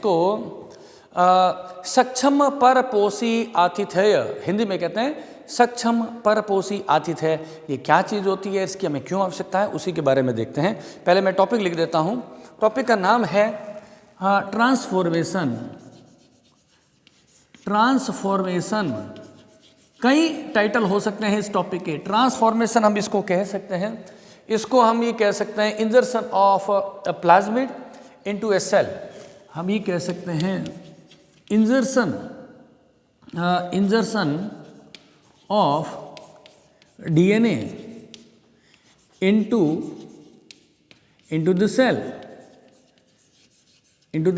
इसको सक्षम परपोषी आतिथेय, हिंदी में कहते हैं सक्षम परपोषी आतिथेय। ये क्या चीज़ होती है, इसकी हमें क्यों आवश्यकता है, उसी के बारे में देखते हैं। पहले मैं टॉपिक लिख देता हूँ। टॉपिक का नाम है ट्रांसफॉर्मेशन। ट्रांसफॉर्मेशन, कई टाइटल हो सकते हैं इस टॉपिक के। ट्रांसफॉर्मेशन हम इसको कह सकते हैं, इसको हम ये कह सकते हैं insertion of a plasmid into a cell. हम ये कह सकते हैं insertion of DNA into the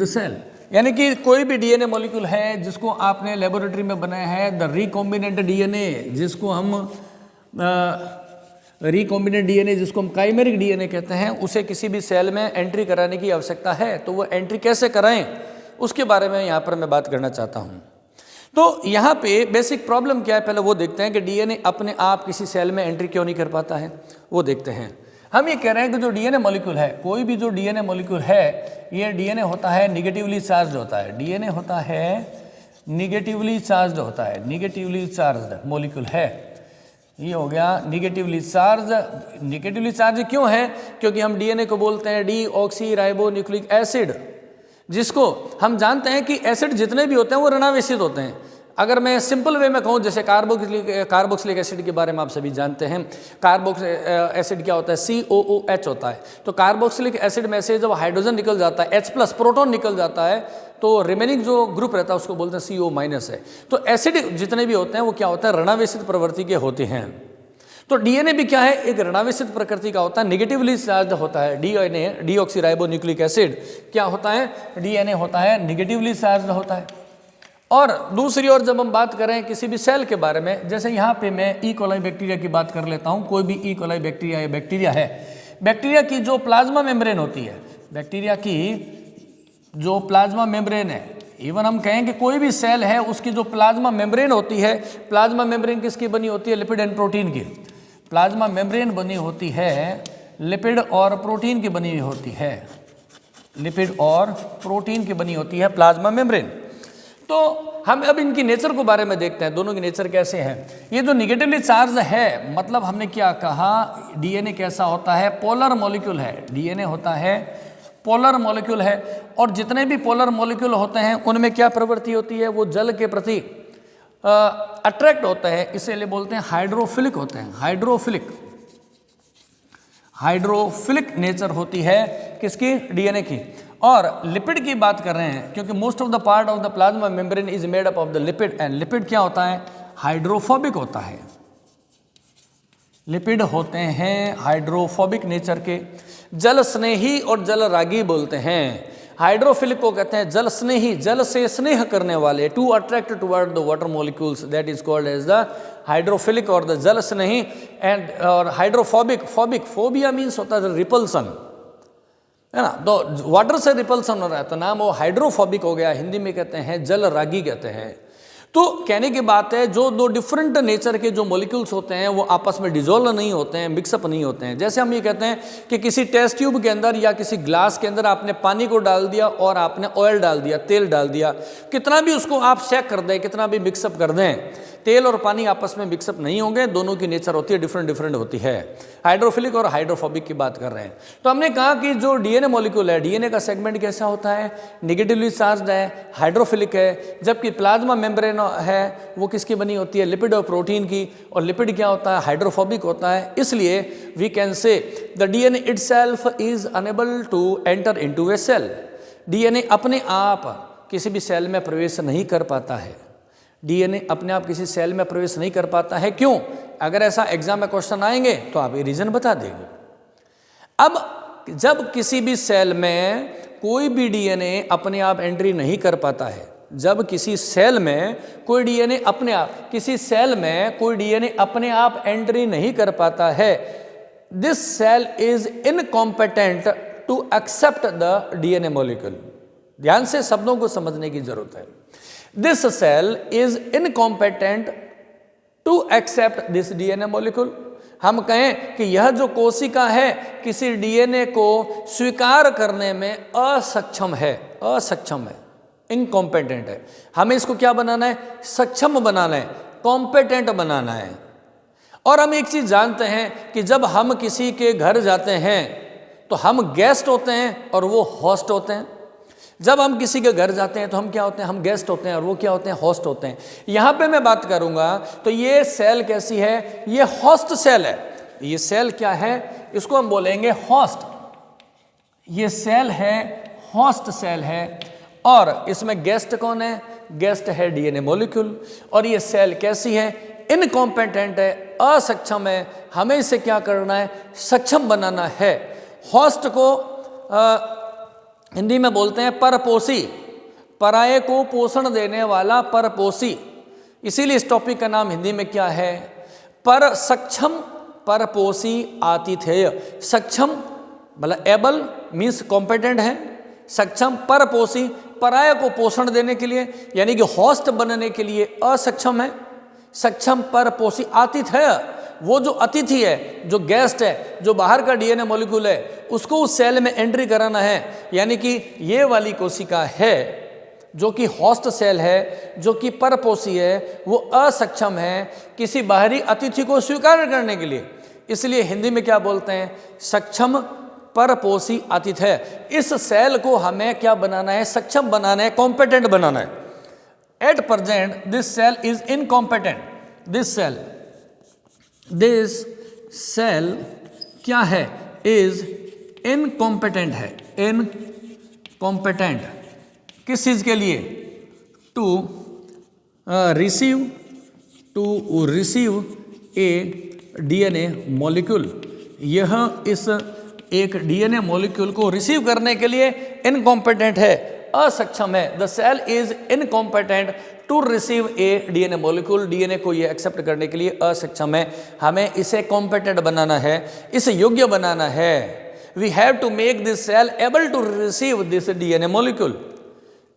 cell. यानी कि कोई भी डीएनए मॉलिक्यूल है जिसको आपने लेबोरेटरी में बनाया है, द रिकॉम्बिनेंट डीएनए, जिसको हम रिकॉम्बिनेंट डीएनए, जिसको हम काइमेरिक डीएनए कहते हैं, उसे किसी भी सेल में एंट्री कराने की आवश्यकता है। तो वो एंट्री कैसे कराएं, उसके बारे में यहाँ पर मैं बात करना चाहता हूँ। तो यहाँ पे बेसिक प्रॉब्लम क्या है, पहले वो देखते हैं कि डीएनए अपने आप किसी सेल में एंट्री क्यों नहीं कर पाता है, वो देखते हैं। हम ये कह रहे हैं कि जो डीएनए मॉलिक्यूल है, कोई भी जो डीएनए मॉलिक्यूल है, ये डीएनए होता है निगेटिवली चार्ज होता है। डीएनए होता है निगेटिवली चार्ज होता है, निगेटिवली चार्ज मॉलिक्यूल है। ये हो गया निगेटिवली चार्ज। निगेटिवली चार्ज क्यों है? क्योंकि हम डीएनए को बोलते हैं डीऑक्सी राइबो न्यूक्लिक एसिड, जिसको हम जानते हैं कि एसिड जितने भी होते हैं वो ऋणावेशित होते हैं। अगर मैं सिंपल वे में कहूँ, जैसे कार्बोक्सिलिक एसिड के बारे में आप सभी जानते हैं। कार्बोक्सिलिक एसिड क्या होता है? COOH होता है। तो कार्बोक्सिलिक एसिड में से जब हाइड्रोजन निकल जाता है, H+ प्रोटॉन निकल जाता है, तो रिमेनिंग जो ग्रुप रहता है उसको बोलते हैं CO- है। तो एसिड जितने भी होते हैं वो क्या होता है? ऋणावेशित प्रवृत्ति के होते हैं। तो डीएनए भी क्या है? एक ऋणावेशित प्रकृति का होता है, निगेटिवली चार्ज होता है। DNA deoxy ribo nucleic acid क्या होता है? डीएनए होता है निगेटिवली चार्ज होता है। और दूसरी ओर जब हम बात करें किसी भी सेल के बारे में, जैसे यहाँ पे मैं ई कोलाई बैक्टीरिया की बात कर लेता हूँ। कोई भी ई कोलाई बैक्टीरिया या बैक्टीरिया है, बैक्टीरिया की जो प्लाज्मा मेम्ब्रेन होती है, बैक्टीरिया की जो प्लाज्मा मेम्ब्रेन है, इवन हम कहें कि कोई भी सेल है उसकी जो प्लाज्मा मेम्ब्रेन होती है, प्लाज्मा मेम्ब्रेन किसकी बनी होती है? लिपिड एंड प्रोटीन की। प्लाज्मा मेम्ब्रेन बनी होती है लिपिड और प्रोटीन की बनी होती है, लिपिड और प्रोटीन की बनी होती है प्लाज्मा मेम्ब्रेन। तो हम अब इनकी नेचर को बारे में देखते हैं, दोनों की नेचर कैसे है। ये जो निगेटिवली चार्ज है, मतलब हमने क्या कहा, डीएनए कैसा होता है? पोलर मॉलिक्यूल है। डीएनए होता है पोलर मॉलिक्यूल है, और जितने भी पोलर मॉलिक्यूल होते हैं उनमें क्या प्रवृत्ति होती है? वो जल के प्रति अट्रैक्ट होते हैं, इसीलिए बोलते हैं हाइड्रोफिलिक होते हैं। हाइड्रोफिलिक नेचर होती है किसकी? डीएनए की। और लिपिड की बात कर रहे हैं, क्योंकि most of the part of the plasma membrane is made up of the lipid, and lipid क्या होता है? हाइड्रोफोबिक होता है। लिपिड होते हैं हाइड्रोफोबिक नेचर के, जल स्नेही और जल रागी बोलते हैं। हाइड्रोफिलिक को कहते हैं जल स्नेही, जल से स्नेह करने वाले, to attract toward the water molecules, that is called as the hydrophilic और द जल स्नेही। एंड और हाइड्रोफोबिक, फोबिया मीन्स होता है रिपल्सन, है ना। तो वाटर से रिपल्सन हो रहा है तो नाम वो हाइड्रोफोबिक हो गया। हिंदी में कहते हैं जल रागी कहते हैं। तो कहने की बात है, जो दो डिफरेंट नेचर के जो मॉलिक्यूल्स होते हैं वो आपस में डिजोल्व नहीं होते हैं, मिक्सअप नहीं होते हैं। जैसे हम ये कहते हैं कि किसी टेस्ट ट्यूब के अंदर या किसी ग्लास के अंदर आपने पानी को डाल दिया और आपने ऑयल डाल दिया, तेल डाल दिया, कितना भी उसको आप चेक कर दें, कितना भी मिक्सअप कर दें, तेल और पानी आपस में मिक्सअप नहीं होंगे। दोनों की नेचर होती है डिफरेंट होती है। हाइड्रोफिलिक और हाइड्रोफोबिक की बात कर रहे हैं। तो हमने कहा कि जो डीएनए मॉलिक्यूल है, डीएनए का सेगमेंट कैसा होता है? निगेटिवली चार्ज्ड है, हाइड्रोफिलिक है। जबकि प्लाज्मा मेम्ब्रेन है वो किसकी बनी होती है? लिपिड और प्रोटीन की। और लिपिड क्या होता है? हाइड्रोफोबिक होता है। इसलिए we can say the DNA itself is enable to enter into a cell. DNA अपने आप किसी भी सेल में प्रवेश नहीं कर पाता है। डीएनए अपने आप किसी सेल में प्रवेश नहीं कर पाता है। क्यों? अगर ऐसा एग्जाम में क्वेश्चन आएंगे तो आप ये रीजन बता देंगे। अब जब किसी भी सेल में कोई भी डीएनए अपने आप एंट्री नहीं कर पाता है, जब किसी सेल में कोई डीएनए अपने आप, किसी सेल में कोई डीएनए अपने आप एंट्री नहीं कर पाता है, this cell is incompetent to accept the DNA molecule. ध्यान से शब्दों को समझने की जरूरत है। This cell is incompetent to accept this DNA molecule। हम कहें कि यह जो कोशिका है किसी डीएनए को स्वीकार करने में असक्षम है, असक्षम है। इनकॉम्पिटेंट है। हमें इसको क्या बनाना है? सक्षम बनाना है, कॉम्पिटेंट बनाना है। और हम एक चीज़ जानते हैं कि जब हम किसी के घर जाते हैं तो हम गेस्ट होते हैं और वो होस्ट होते हैं। जब हम किसी के घर जाते हैं तो हम क्या होते हैं? हम गेस्ट होते हैं और वो क्या होते हैं? होस्ट होते हैं। यहाँ पे मैं बात करूँगा तो ये सेल कैसी है? ये होस्ट सेल है। ये सेल क्या है? इसको हम बोलेंगे होस्ट। ये सेल है, होस्ट सेल है। और इसमें गेस्ट कौन है? गेस्ट है डीएनए मॉलिक्यूल। और ये सेल कैसी है? इनकॉम्पिटेंट है, असक्षम है। हमें इसे क्या करना है? सक्षम बनाना है। होस्ट को हिंदी में बोलते हैं परपोषी, पराये को पोषण देने वाला परपोषी। इसीलिए इस टॉपिक का नाम हिंदी में क्या है? पर सक्षम परपोषी आतिथेय। सक्षम मतलब एबल मीन्स कॉम्पिटेंट है, सक्षम परपोषी पराये को पोषण देने के लिए यानी कि होस्ट बनने के लिए असक्षम है। सक्षम परपोषी आतिथेय, वो जो अतिथि है, जो गेस्ट है, जो बाहर का डीएनए मॉलिक्यूल है, उसको उस सेल में एंट्री कराना है। यानी कि ये वाली कोशिका है जो कि होस्ट सेल है, जो कि परपोषी है, वो असक्षम है किसी बाहरी अतिथि को स्वीकार करने के लिए। इसलिए हिंदी में क्या बोलते हैं? सक्षम परपोषी आतिथेय। इस सेल को हमें क्या बनाना है? सक्षम बनाना है, कॉम्पिटेंट बनाना है। At present this cell is incompetent. This cell क्या है? इज इनकॉम्पिटेंट है। इनकॉम्पिटेंट किस चीज के लिए? To receive a DNA molecule. यह इस एक डीएनए मॉलिक्यूल को रिसीव करने के लिए इनकॉम्पिटेंट है, असक्षम है। The cell is incompetent to receive a DNA molecule. DNA को ये एक्सेप्ट करने के लिए असक्षम है। हमें इसे कॉम्पिटेंट बनाना है, इसे योग्य बनाना है। We have to make this cell able to receive this DNA molecule.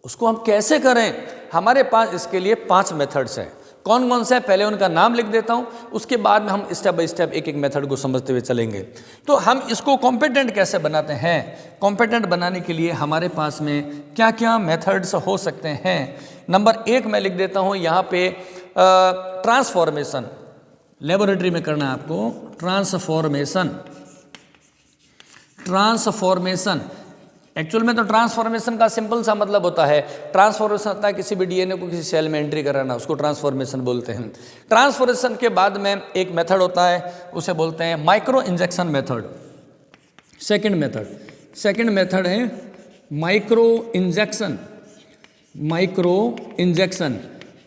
उसको हम कैसे करें? हमारे पास इसके लिए 5 मेथड्स हैं। कौन कौन से? पहले उनका नाम लिख देता हूं, उसके बाद में हम स्टेप बाय स्टेप एक एक मेथड को समझते हुए चलेंगे। तो हम इसको कॉम्पिटेंट कैसे बनाते हैं? कॉम्पिटेंट बनाने के लिए हमारे पास में क्या क्या मेथड्स हो सकते हैं? नंबर 1 मैं लिख देता हूं यहाँ पे ट्रांसफॉर्मेशन। लेबोरेटरी में करना है आपको ट्रांसफॉर्मेशन। एक्चुअल में तो ट्रांसफॉर्मेशन का सिंपल सा मतलब होता है, ट्रांसफॉर्मेशन होता है किसी भी डीएनए को किसी सेल में एंट्री कराना, उसको ट्रांसफॉर्मेशन बोलते हैं। ट्रांसफॉर्मेशन के बाद में एक मेथड होता है, उसे बोलते हैं micro injection method. Second method है माइक्रो इंजेक्शन।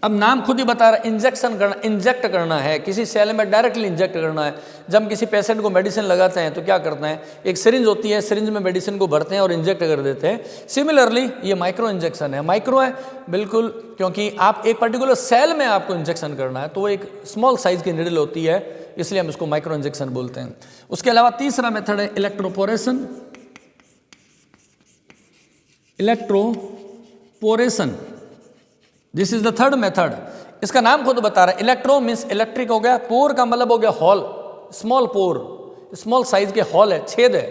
अब नाम खुद ही बता रहा है, इंजेक्शन करना, इंजेक्ट करना है, किसी सेल में डायरेक्टली इंजेक्ट करना है। जब हम किसी पेशेंट को मेडिसिन लगाते हैं तो क्या करते हैं? एक सिरिंज होती है, सिरिंज में मेडिसिन को भरते हैं और इंजेक्ट कर देते हैं। सिमिलरली ये माइक्रो इंजेक्शन है। माइक्रो है बिल्कुल, क्योंकि आप एक पर्टिकुलर सेल में आपको इंजेक्शन करना है, तो वो एक स्मॉल साइज की निडल होती है, इसलिए हम इसको माइक्रो इंजेक्शन बोलते हैं। उसके अलावा तीसरा मेथड है electroporation. This is the third method. इसका नाम खुद बता रहा है, इलेक्ट्रो मीन्स इलेक्ट्रिक हो गया, पोर का मतलब हो गया हॉल, स्मॉल पोर, स्मॉल साइज के हॉल है, छेद है।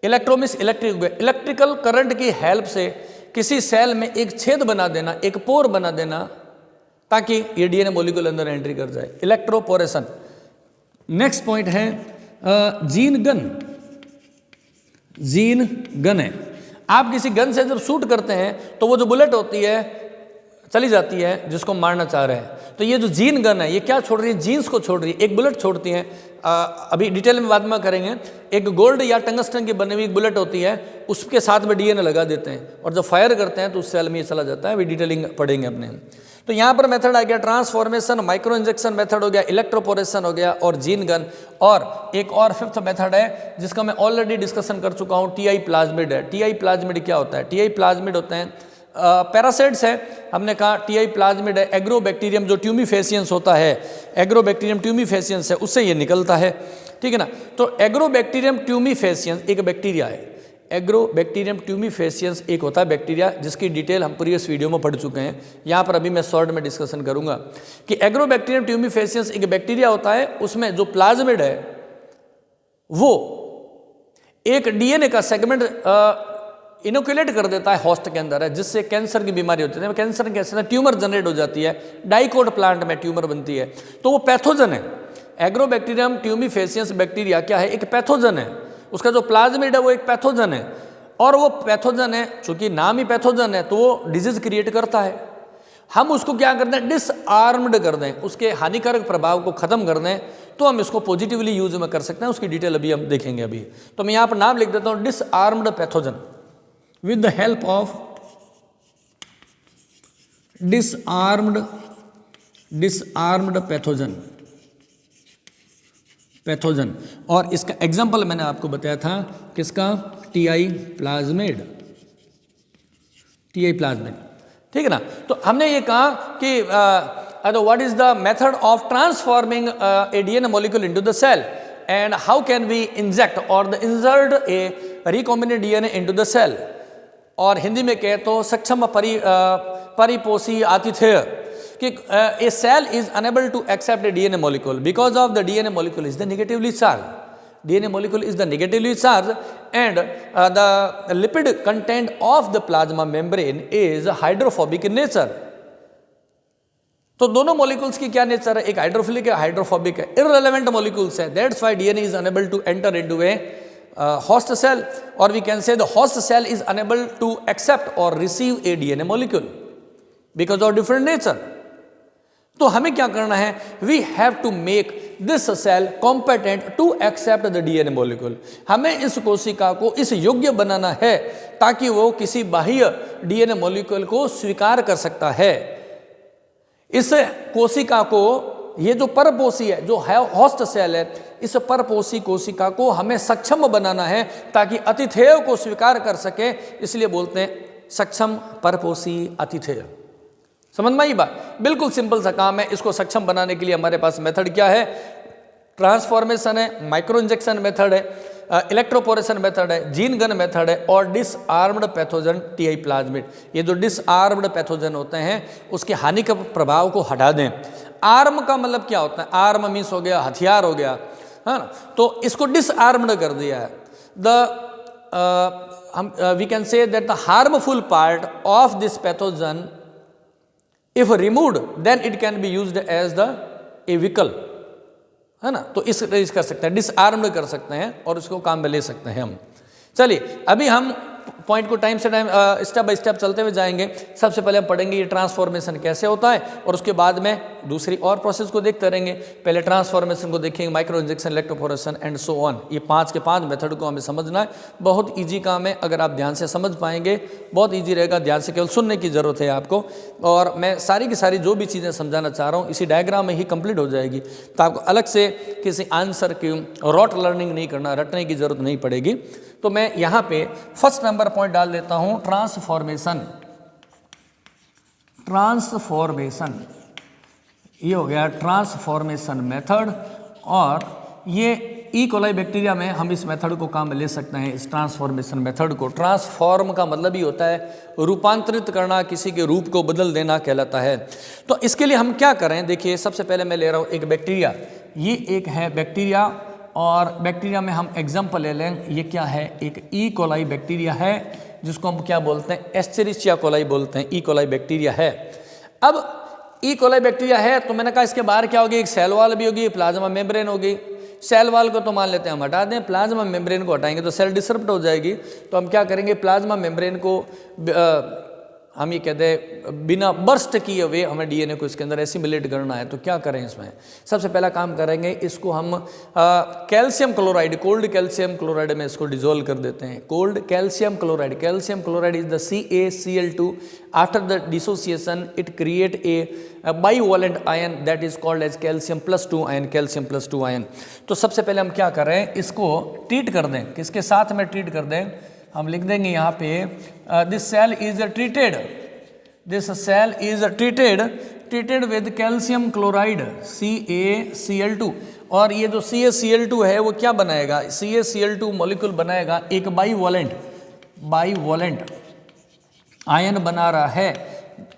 इलेक्ट्रो मीन्स इलेक्ट्रिक हो गया, इलेक्ट्रिकल करंट की हेल्प से किसी सेल में एक छेद बना देना, एक पोर बना देना, ताकि ये डीएनए मॉलिक्यूल अंदर एंट्री कर जाए। इलेक्ट्रोपोरेशन। नेक्स्ट पॉइंट है जीन गन है। आप किसी गन से जब शूट करते हैं तो वो जो बुलेट होती है चली जाती है जिसको मारना चाह रहे हैं, तो ये जो जीन गन है ये क्या छोड़ रही है? जीन्स को छोड़ रही है, एक बुलेट छोड़ती है। अभी डिटेल में बाद में करेंगे। एक गोल्ड या टंगस्टन की बनी हुई बुलेट होती है, उसके साथ में डीएनए लगा देते हैं और जब फायर करते हैं तो उस सेल में ये चला जाता है। अभी डिटेलिंग पढ़ेंगे अपने। तो यहाँ पर मेथड आ गया ट्रांसफॉर्मेशन, माइक्रो इंजेक्शन मेथड हो गया, इलेक्ट्रोपोरेशन हो गया और जीन गन। और एक और 5th मेथड है जिसका मैं ऑलरेडी डिस्कशन कर चुका हूँ, टीआई प्लाज्मिड है। टीआई प्लाज्मिड क्या होता है? टीआई प्लाज्मिड होते हैं पैरासाइट्स है। हमने कहा टीआई प्लाज्मिड है, एग्रोबैक्टीरियम जो ट्यूमीफेसियंस होता है, एग्रोबैक्टीरियम ट्यूमीफेसियंस है, उससे ये निकलता है, ठीक है ना। तो एग्रोबैक्टीरियम ट्यूमीफेसियंस एक बैक्टीरिया है। एग्रोबैक्टीरियम ट्यूमीफेसियंस एक होता है बैक्टीरिया, जिसकी डिटेल हम प्रीवियस वीडियो में पढ़ चुके हैं। यहाँ पर अभी मैं शॉर्ट में डिस्कशन करूँगा कि एग्रोबैक्टीरियम ट्यूमीफेसियंस एक बैक्टीरिया होता है, उसमें जो प्लाज्मिड है वो एक डीएनए का सेगमेंट इनोकुलेट कर देता है होस्ट के अंदर है, जिससे कैंसर की बीमारी होती है। कैंसर कैसे ट्यूमर जनरेट हो जाती है, डाइकोट प्लांट में ट्यूमर बनती है, तो वो पैथोजन है। एग्रोबैक्टीरियम ट्यूमीफेसियंस बैक्टीरिया क्या है, एक पैथोजन है। उसका जो प्लाज्मिड है वो एक पैथोजन है, और वो पैथोजन है, चूंकि नाम ही पैथोजन है तो वो डिजीज क्रिएट करता है। हम उसको क्या करते हैं, डिसआर्म्ड कर दें, उसके हानिकारक प्रभाव को खत्म कर दें, तो हम इसको पॉजिटिवली यूज में कर सकते हैं। उसकी डिटेल अभी हम देखेंगे। अभी तो मैं यहाँ पर नाम लिख देता हूँ, disarmed pathogen with the help of disarmed pathogen. और इसका एग्जाम्पल मैंने आपको बताया था किसका, TI प्लाज्मिड, ठीक है ना। तो हमने ये कहा कि what is the method of transforming a DNA molecule into the cell and how can we inject और the insert a recombinant DNA into the cell, और हिंदी में कहे तो सक्षम परिपोषी आतिथेय, कि a cell is enable to accept a DNA molecule because of the DNA molecule is the negatively charged. DNA molecule is the negatively charged and the lipid content of the plasma membrane is hydrophobic in nature. तो दोनों molecules की क्या nature है, एक hydrophilic है, hydrophobic है, irrelevant molecules है। That's why DNA is unable to enter into a host cell, or we can say the host cell is unable to accept or receive a DNA molecule because of different nature. तो हमें क्या करना है, we have to make this cell competent to accept the DNA molecule. हमें इस कोशिका को इस योग्य बनाना है ताकि वो किसी बाह्य DNA molecule को स्वीकार कर सकता है। इस कोशिका को, ये जो परपोषी है, जो है होस्ट सेल है, इस परपोषी कोशिका को हमें सक्षम बनाना है ताकि अतिथेय को स्वीकार कर सके, इसलिए बोलते हैं सक्षम परपोषी अतिथेय। समझ में आई बात, बिल्कुल सिंपल सा काम है। इसको सक्षम बनाने के लिए हमारे पास मेथड क्या है, ट्रांसफॉर्मेशन है, माइक्रो इंजेक्शन मेथड है, इलेक्ट्रोपोरेशन मेथड है, जीन गन मेथड है, और डिसआर्म्ड पैथोजन TI प्लाज्मिड। ये जो डिसआर्म्ड पैथोजन होते हैं उसके हानि के प्रभाव को हटा दें। आर्म का मतलब क्या होता है, आर्म मीन्स हो गया हथियार हो गया, है ना। तो इसको डिसआर्म्ड कर दिया है। We can say that the harmful part of this pathogen if removed then it can be used as the a vehicle, है ना। तो इस कर सकते हैं, डिसआर्म्ड कर सकते हैं और उसको काम में ले सकते हैं हम। चलिए अभी हम पॉइंट को टाइम से टाइम स्टेप बाय स्टेप चलते हुए जाएंगे। सबसे पहले हम पढ़ेंगे ये ट्रांसफॉर्मेशन कैसे होता है, और उसके बाद में दूसरी और प्रोसेस को देखते रहेंगे। पहले ट्रांसफॉर्मेशन को देखेंगे, micro injection, electroporation and so on. ये 5 के 5 मेथड को हमें समझना है। बहुत ईजी काम है, अगर आप ध्यान से समझ पाएंगे बहुत ईजी रहेगा। ध्यान से केवल सुनने की जरूरत है आपको, और मैं सारी की सारी जो भी चीज़ें समझाना चाह रहा हूँ इसी डायग्राम में ही कंप्लीट हो जाएगी। तो आपको अलग से किसी आंसर की रॉट लर्निंग नहीं करना, रटने की जरूरत नहीं पड़ेगी। तो मैं यहाँ पे फर्स्ट नंबर पॉइंट डाल देता हूँ, ट्रांसफॉर्मेशन। ये हो गया ट्रांसफॉर्मेशन मेथड, और ये ई कोलाई बैक्टीरिया में हम इस मेथड को काम में ले सकते हैं, इस ट्रांसफॉर्मेशन मेथड को। ट्रांसफॉर्म का मतलब ही होता है रूपांतरित करना, किसी के रूप को बदल देना कहलाता है। तो इसके लिए हम क्या करें, देखिए सबसे पहले मैं ले रहा हूँ एक बैक्टीरिया। ये एक है बैक्टीरिया, और बैक्टीरिया में हम एग्जाम्पल ले लें। ये क्या है, एक ई कोलाई बैक्टीरिया है, जिसको हम क्या बोलते हैं, एस्चेरिचिया कोलाई बोलते हैं। ई कोलाई बैक्टीरिया है। अब ई कोलाई बैक्टीरिया है तो मैंने कहा इसके बाहर क्या होगी, एक सेल वाल भी होगी, प्लाज्मा मेम्ब्रेन होगी। सेल वाल को तो मान लेते हैं हम हटा दें, प्लाज्मा मेम्ब्रेन को हटाएंगे तो सेल डिसरप्ट हो जाएगी। तो हम क्या करेंगे, प्लाज्मा मेम्ब्रेन को हम ये कहते हैं बिना बर्स्ट किए हुए हमें DNA को इसके अंदर एसिमिलेट करना है। तो क्या करें, इसमें सबसे पहला काम करेंगे, इसको हम calcium chloride, cold calcium chloride में इसको डिजोल्व कर देते हैं। Cold calcium chloride is the CaCl2। After the dissociation it create a bivalent ion that is called as Ca+2 ion, Ca+2 ion. तो सबसे पहले हम क्या करें, इसको ट्रीट कर दें। किसके साथ में ट्रीट कर दें, हम लिख देंगे यहाँ पे this cell is treated with calcium chloride CaCl2। और ये जो CaCl2 है वो क्या बनाएगा, CaCl2 मॉलिक्यूल बनाएगा, एक बाइवैलेंट आयन बना रहा है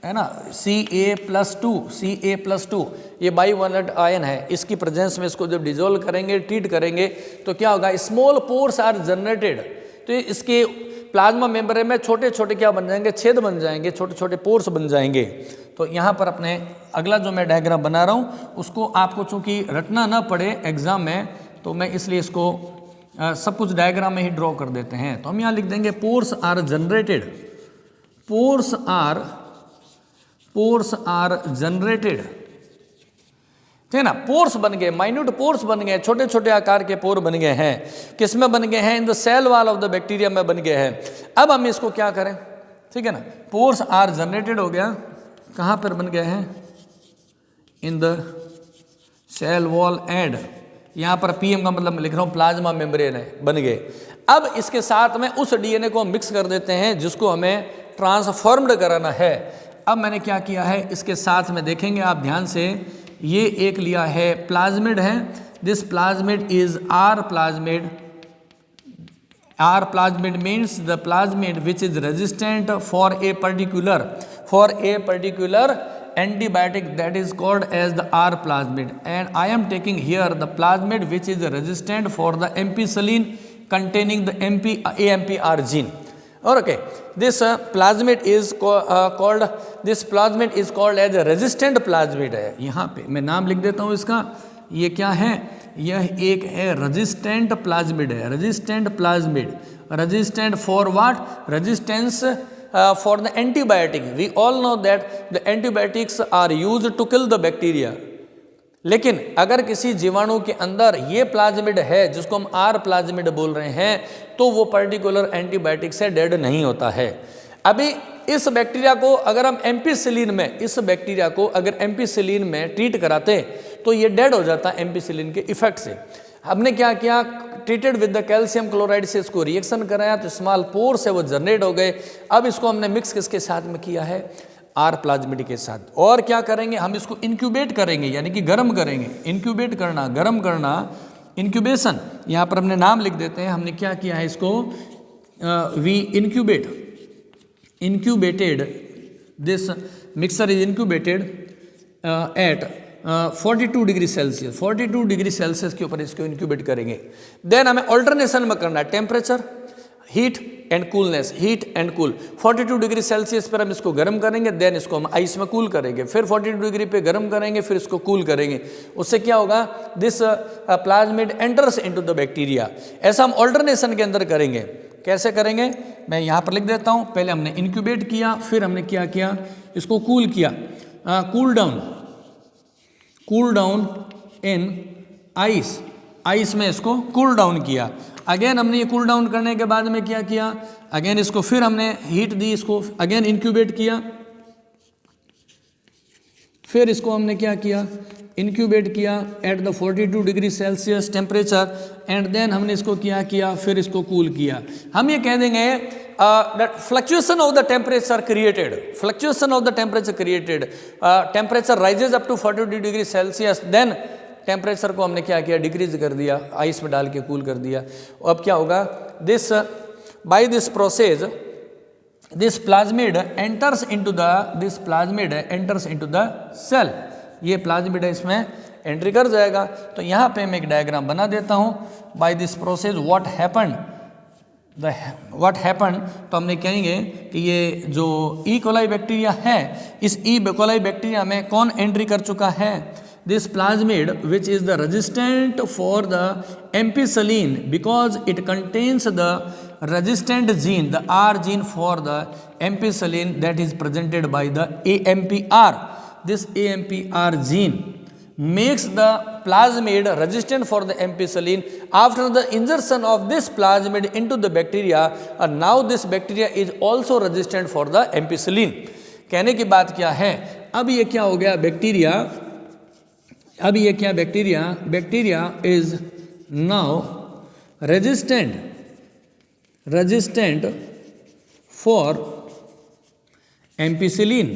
ना, Ca+2। ये बाइवैलेंट आयन है, इसकी प्रेजेंस में इसको जब डिजोल्व करेंगे, ट्रीट करेंगे तो क्या होगा, स्मॉल पोर्स आर जनरेटेड। तो इसके प्लाज्मा मेम्ब्रेन में छोटे छोटे क्या बन जाएंगे, छेद बन जाएंगे, छोटे छोटे पोर्स बन जाएंगे। तो यहाँ पर अपने अगला जो मैं डायग्राम बना रहा हूँ उसको आपको चूँकि रटना ना पड़े एग्जाम में, तो मैं इसलिए इसको सब कुछ डायग्राम में ही ड्रॉ कर देते हैं। तो हम यहाँ लिख देंगे pores are generated, pores are generated, ठीक है ना। पोर्स बन गए, माइन्यूट पोर्स बन गए, छोटे छोटे आकार के पोर बन गए हैं। किस में बन गए हैं? In the cell wall of the bacteria में बन गए हैं। अब हम इसको क्या करें, ठीक है ना। पोर्स आर जनरेटेड हो गया, कहाँ पर बन गए हैं? In the cell wall and, यहाँ पर पीएम का मतलब मैं लिख रहा हूँ प्लाज्मा मेम्ब्रेन है, बन गए। अब इसके साथ में उस डीएनए को हम मिक्स कर देते हैं जिसको हमें ट्रांसफॉर्म्ड कराना है। अब मैंने क्या किया है, इसके साथ में देखेंगे आप ध्यान से, ये एक लिया है प्लाज्मिड है, this plasmid is R plasmid. R plasmid means the plasmid which is resistant for a particular antibiotic that is called as the R plasmid, and I am taking here the plasmid which is resistant for the ampicillin containing the AMPR gene. Okay, this plasmid is called as a resistant plasmid है। यहाँ पे मैं नाम लिख देता हूँ इसका, ये क्या है? यह एक है रेजिस्टेंट प्लाज्मिड है, resistant plasmid. Resistant for what? Resistance for the antibiotic. We all know that the antibiotics are used to kill the bacteria. लेकिन अगर किसी जीवाणु के अंदर ये प्लाज्मिड है जिसको हम आर प्लाज्मिड बोल रहे हैं, तो वो पर्टिकुलर एंटीबायोटिक से डेड नहीं होता है। अभी इस बैक्टीरिया को अगर हम एम्पिसिलिन में, इस बैक्टीरिया को अगर एम्पिसिलिन में ट्रीट कराते तो ये डेड हो जाता एम्पिसिलिन के इफेक्ट से। हमने क्या किया, treated with the calcium chloride से इसको रिएक्शन कराया तो स्मॉल पोर से वो जनरेट हो गए। अब इसको हमने मिक्स किसके साथ में किया है? आर प्लाज्मिड के साथ। और क्या करेंगे, हम इसको इंक्यूबेट करेंगे, यानी कि गर्म करेंगे। इंक्यूबेट करना, गर्म करना, इंक्यूबेशन। यहाँ पर हमने नाम लिख देते हैं, हमने क्या किया है इसको, we incubated this mixer is incubated at 42 degree Celsius, 42 degree Celsius के ऊपर इसको इंक्यूबेट करेंगे। देन हमें ऑल्टरनेशन में करना है, temperature, heat and coolness, heat and cool. 42 degree Celsius पर हम इसको गर्म करेंगे, देन इसको हम आइस में कूल करेंगे, फिर 42 डिग्री पे गर्म करेंगे, फिर इसको कूल करेंगे। उससे क्या होगा, this plasmid enters into the bacteria. ऐसा हम ऑल्टरनेशन के अंदर करेंगे। कैसे करेंगे, मैं यहाँ पर लिख देता हूँ। पहले हमने इंक्यूबेट किया, फिर हमने क्या किया, इसको कूल किया, cool down in ice, ice में इसको कूल डाउन किया। अगेन हमने ये कूल डाउन करने के बाद में क्या किया, अगेन इसको फिर हमने हीट दी, इसको अगेन इंक्यूबेट किया, फिर इसको हमने क्या किया, इंक्यूबेट किया at the 42 degree Celsius temperature, and then हमने इसको क्या किया, फिर इसको कूल किया। हम ये कह देंगे that fluctuation of the temperature created, temperature rises up to 42 degree Celsius, then temperature को हमने क्या किया, डिक्रीज कर दिया, आइस में डाल के कूल कर दिया। अब क्या होगा, this by this process this plasmid enters into the cell. ये प्लाज्मिड है, इसमें एंट्री कर जाएगा। तो यहाँ पे मैं एक डायग्राम बना देता हूँ। By this process what happen, तो हमने कहेंगे कि ये जो ई कोलाई बैक्टीरिया है, इस ई कोलाई बैक्टीरिया में कौन एंट्री कर चुका है, this plasmid which is the resistant for the ampicillin because it contains the resistant gene, the R gene for the ampicillin that is presented by the AMPR. This AMPR gene makes the plasmid resistant for the ampicillin. After the insertion of this plasmid into the bacteria, and now this bacteria is also resistant for the ampicillin. कहने की बात क्या है, अब ये क्या हो गया बैक्टीरिया, अब ये क्या bacteria, bacteria is now resistant for ampicillin.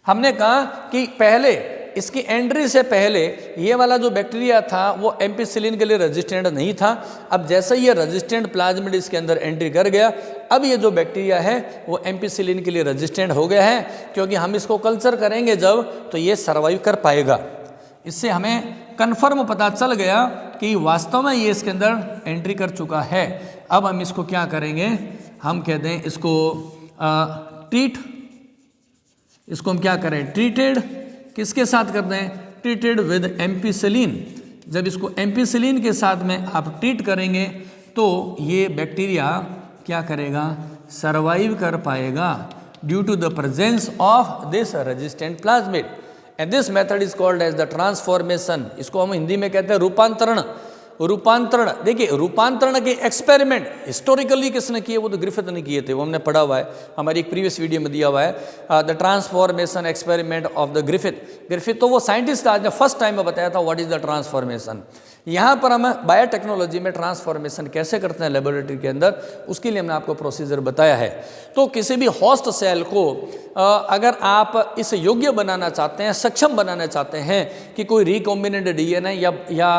हमने कहा कि पहले इसकी एंट्री से पहले ये वाला जो बैक्टीरिया था वो एम्पिसिलिन के लिए रेजिस्टेंट नहीं था। अब जैसे ये रेजिस्टेंट प्लाज्मिड इसके अंदर एंट्री कर गया, अब ये जो बैक्टीरिया है वो एम्पिसिलिन के लिए रेजिस्टेंट हो गया है, क्योंकि हम इसको कल्चर करेंगे जब, तो ये सर्वाइव कर पाएगा। इससे हमें कन्फर्म पता चल गया कि वास्तव में ये इसके अंदर एंट्री कर चुका है। अब हम इसको क्या करेंगे, हम कहते हैं इसको ट्रीट, इसको हम क्या करें, ट्रीटेड किसके साथ करते हैं, ट्रीटेड विद एम्पिसिलिन। जब इसको एम्पिसिलिन के साथ में आप ट्रीट करेंगे तो ये बैक्टीरिया क्या करेगा, सर्वाइव कर पाएगा due to the presence of this resistant plasmid. And this method is called as the transformation. इसको हम हिंदी में कहते हैं रूपांतरण। रूपांतरण, देखिए रूपांतरण के एक्सपेरिमेंट हिस्टोरिकली किसने किए, वो तो ग्रिफिथ ने किए थे, वो हमने पढ़ा हुआ है, हमारी एक प्रीवियस वीडियो में दिया हुआ है, the transformation experiment of the Griffith. Griffith तो वो साइंटिस्ट आज ने फर्स्ट टाइम में बताया था व्हाट इज द ट्रांसफॉर्मेशन। यहाँ पर हम बायोटेक्नोलॉजी में ट्रांसफॉर्मेशन कैसे करते हैं लेबोरेटरी के अंदर, उसके लिए हमने आपको प्रोसीजर बताया है। तो किसी भी होस्ट सेल को अगर आप इस योग्य बनाना चाहते हैं, सक्षम बनाना चाहते हैं कि कोई रिकॉम्बिनेंट डीएनए या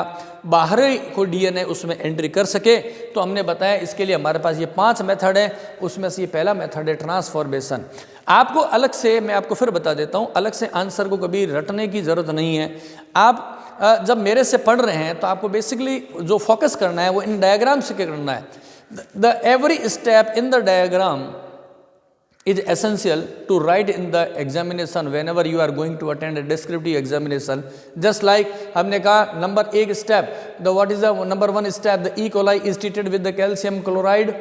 बाहरी कोई डीएनए उसमें एंट्री कर सके, तो हमने बताया इसके लिए हमारे पास ये 5 मेथड है। उसमें से ये पहला मेथड है ट्रांसफॉर्मेशन। आपको अलग से, मैं आपको फिर बता देता हूँ, अलग से आंसर को कभी रटने की ज़रूरत नहीं है। आप जब मेरे से पढ़ रहे हैं तो आपको बेसिकली जो फोकस करना है वो इन डायग्राम से क्या करना है। The every step in the diagram is essential to write in the examination whenever you are going to attend a descriptive examination. Just like हमने कहा number 1 step, the what is the number 1 step, the E. coli is treated with the calcium chloride,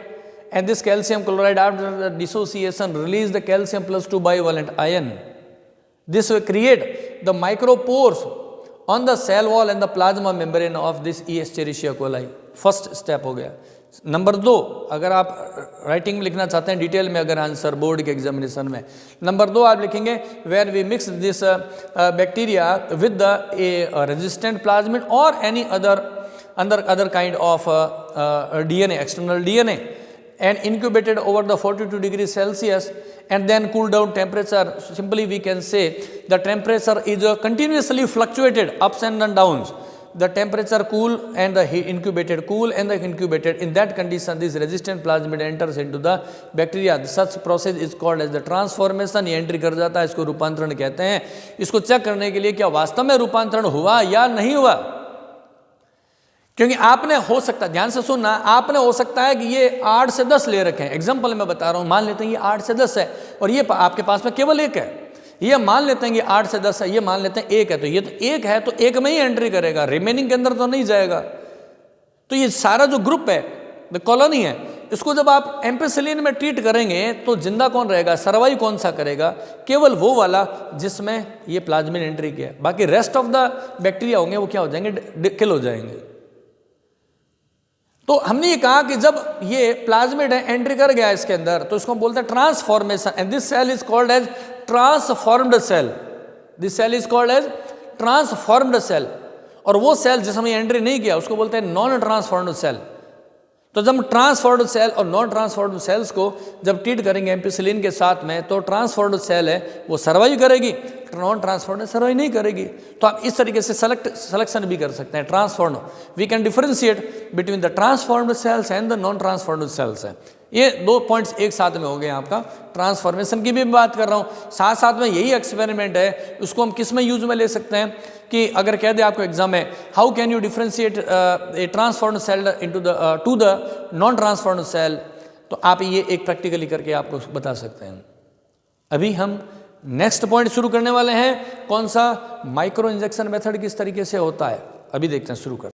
and this calcium chloride after the dissociation release the calcium plus 2 bivalent ion. This will create the micropores on the cell wall and the plasma membrane of this E. Escherichia coli. First step हो गया। Number 2, अगर आप writing में लिखना चाहते हैं detail में, अगर आंसर बोर्ड के एग्जामिनेशन में, नंबर 2 आप लिखेंगे where we mix this bacteria with the resistant plasmid और any other kind of DNA, external DNA, and incubated over the 42 degrees Celsius and then cool down temperature. Simply we can say the temperature is continuously fluctuated ups and downs. The temperature cool and the incubated cool and the incubated. In that condition this resistant plasmid enters into the bacteria. Such process is called as the transformation. ये entry कर जाता है, इसको रूपांतरण कहते हैं। इसको check करने के लिए क्या वास्तव में रूपांतरण हुआ या नहीं हुआ, क्योंकि आपने हो सकता, ध्यान से सुनना, आपने हो सकता है कि ये 8 से 10 ले रखे हैं। एग्जाम्पल मैं बता रहा हूँ, मान लेते हैं ये 8 से 10 है और ये आपके पास में केवल 1 है। ये मान लेते हैं कि 8 से 10 है, ये मान लेते हैं 1 है, तो ये तो 1 है तो 1 में ही एंट्री करेगा, रिमेनिंग के अंदर तो नहीं जाएगा। तो ये सारा जो ग्रुप है, द कॉलोनी है, इसको जब आप एम्पिसिलिन में ट्रीट करेंगे तो जिंदा कौन रहेगा, सर्वाइव कौन सा करेगा, केवल वो वाला जिसमें ये प्लाज्मिड एंट्री किया। बाकी रेस्ट ऑफ द बैक्टीरिया होंगे वो क्या हो जाएंगे, किल हो जाएंगे। तो हमने ये कहा कि जब ये प्लाज्मिड है एंट्री कर गया इसके अंदर तो इसको हम बोलते हैं transformation, and this cell is called as transformed cell. This cell is called as transformed cell. और वो सेल जिसमें एंट्री नहीं किया उसको बोलते हैं नॉन ट्रांसफॉर्म्ड सेल। तो जब ट्रांसफॉर्म्ड सेल और नॉन ट्रांसफॉर्म्ड सेल्स को जब ट्रीट करेंगे एम्पिसिलिन के साथ में, तो ट्रांसफॉर्म्ड सेल है वो सर्वाइव करेगी, नॉन ट्रांसफॉर्म्ड सर्वाइव नहीं करेगी। तो आप इस तरीके से सिलेक्शन भी कर सकते हैं। Transformed, we can differentiate between the transformed cells and the non transformed cells है। ये 2 पॉइंट्स एक साथ में हो गए आपका। ट्रांसफॉर्मेशन की भी बात कर रहा हूँ, साथ साथ में यही एक्सपेरिमेंट है, उसको हम किस में यूज में ले सकते हैं कि अगर कह दे आपको एग्जाम में, how can you differentiate a transformed cell into the to the non transformed cell, तो आप ये एक प्रैक्टिकली करके आपको बता सकते हैं। अभी हम नेक्स्ट पॉइंट शुरू करने वाले हैं, कौन सा, माइक्रो इंजेक्शन मेथड किस तरीके से होता है, अभी देखते हैं, शुरू करते हैं।